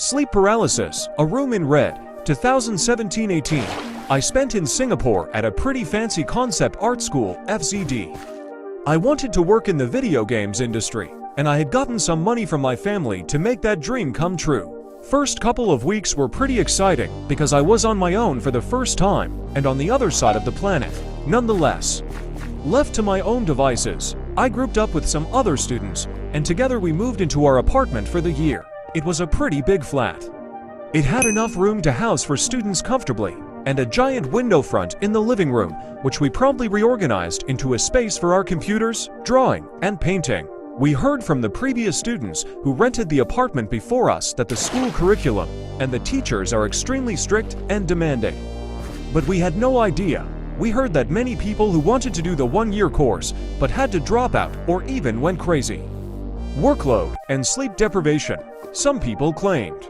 Sleep paralysis, a room in red, 2017-18. I spent in Singapore at a pretty fancy concept art school, FZD. I wanted to work in the video games industry, and I had gotten some money from my family to make that dream come true. First couple of weeks were pretty exciting because I was on my own for the first time and on the other side of the planet. Nonetheless, left to my own devices, I grouped up with some other students, and together we moved into our apartment for the year. It was a pretty big flat. It had enough room to house for students comfortably, and a giant window front in the living room, which we promptly reorganized into a space for our computers, drawing, and painting. We heard from the previous students who rented the apartment before us that the school curriculum and the teachers are extremely strict and demanding. But we had no idea. We heard that many people who wanted to do the one-year course but had to drop out or even went crazy. Workload and sleep deprivation, some people claimed.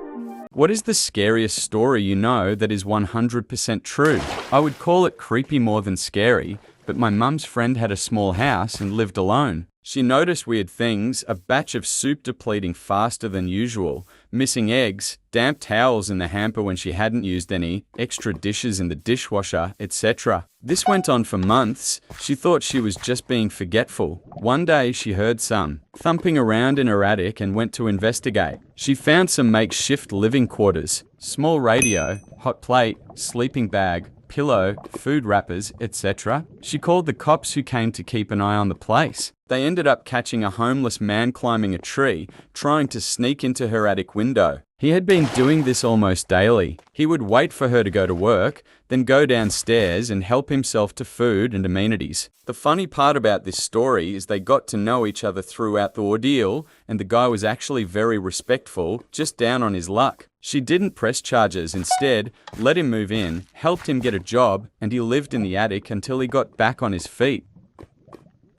What is the scariest story you know that is 100% true? I would call it creepy more than scary, but my mum's friend had a small house and lived alone. She noticed weird things, a batch of soup depleting faster than usual, missing eggs, damp towels in the hamper when she hadn't used any, extra dishes in the dishwasher, etc. This went on for months. She thought she was just being forgetful. One day she heard some thumping around in her attic and went to investigate. She found some makeshift living quarters, small radio, hot plate, sleeping bag, pillow, food wrappers, etc. She called the cops who came to keep an eye on the place. They ended up catching a homeless man climbing a tree, trying to sneak into her attic window. He had been doing this almost daily. He would wait for her to go to work, then go downstairs and help himself to food and amenities. The funny part about this story is they got to know each other throughout the ordeal, and the guy was actually very respectful, just down on his luck. She didn't press charges, instead, let him move in, helped him get a job, and he lived in the attic until he got back on his feet.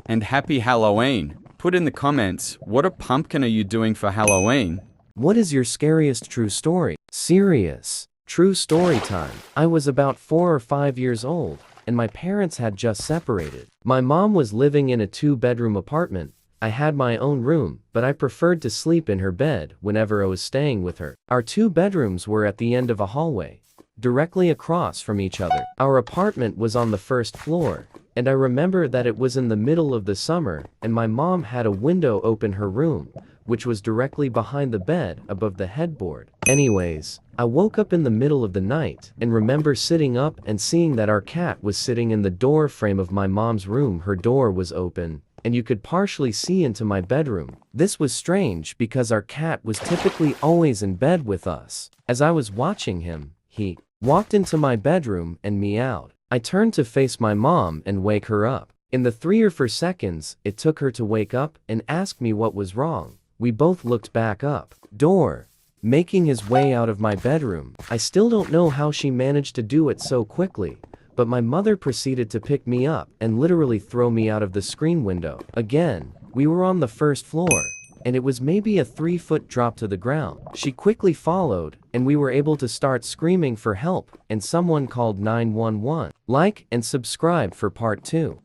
And happy Halloween! Put in the comments, what a pumpkin are you doing for Halloween? What is your scariest true story? Serious. True story time. I was about 4 or 5 years old, and my parents had just separated. My mom was living in a 2-bedroom apartment. I had my own room, but I preferred to sleep in her bed whenever I was staying with her. Our 2 bedrooms were at the end of a hallway, directly across from each other. Our apartment was on the first floor, and I remember that it was in the middle of the summer, and my mom had a window open her room, which was directly behind the bed above the headboard. Anyways, I woke up in the middle of the night and remember sitting up and seeing that our cat was sitting in the door frame of my mom's room. Her door was open, and you could partially see into my bedroom. This was strange because our cat was typically always in bed with us. As I was watching him, he walked into my bedroom and meowed. I turned to face my mom and wake her up. In the 3 or 4 seconds it took her to wake up and ask me what was wrong. We both looked back up. Door making his way out of my bedroom. I still don't know how she managed to do it so quickly, but my mother proceeded to pick me up and literally throw me out of the screen window. Again, we were on the first floor, and it was maybe a 3-foot drop to the ground. She quickly followed, and we were able to start screaming for help, and someone called 911. Like and subscribe for part 2.